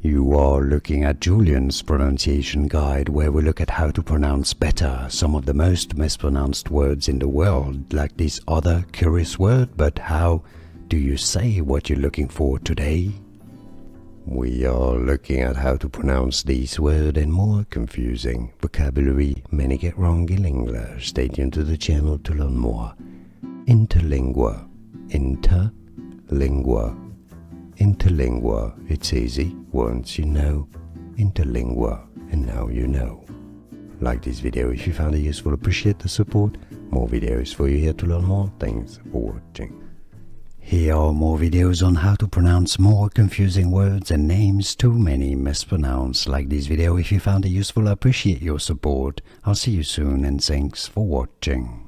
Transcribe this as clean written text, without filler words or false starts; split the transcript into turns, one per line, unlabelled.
You are looking at Julian's pronunciation guide, where we look at how to pronounce better some of the most mispronounced words in the world, like this other curious word. But how do you say what you're looking for today? We are looking at how to pronounce this word and more confusing vocabulary many get wrong in English. Stay tuned to the channel to learn more. Interlingua. Interlingua. Interlingua. It's easy once you know interlingua, and now you know. Like this video if you found it useful, appreciate the support. More videos for you here to learn more. Thanks for watching. Here are more videos on how to pronounce more confusing words and names too many mispronounced. Like this video if you found it useful, I appreciate your support. I'll see you soon and thanks for watching.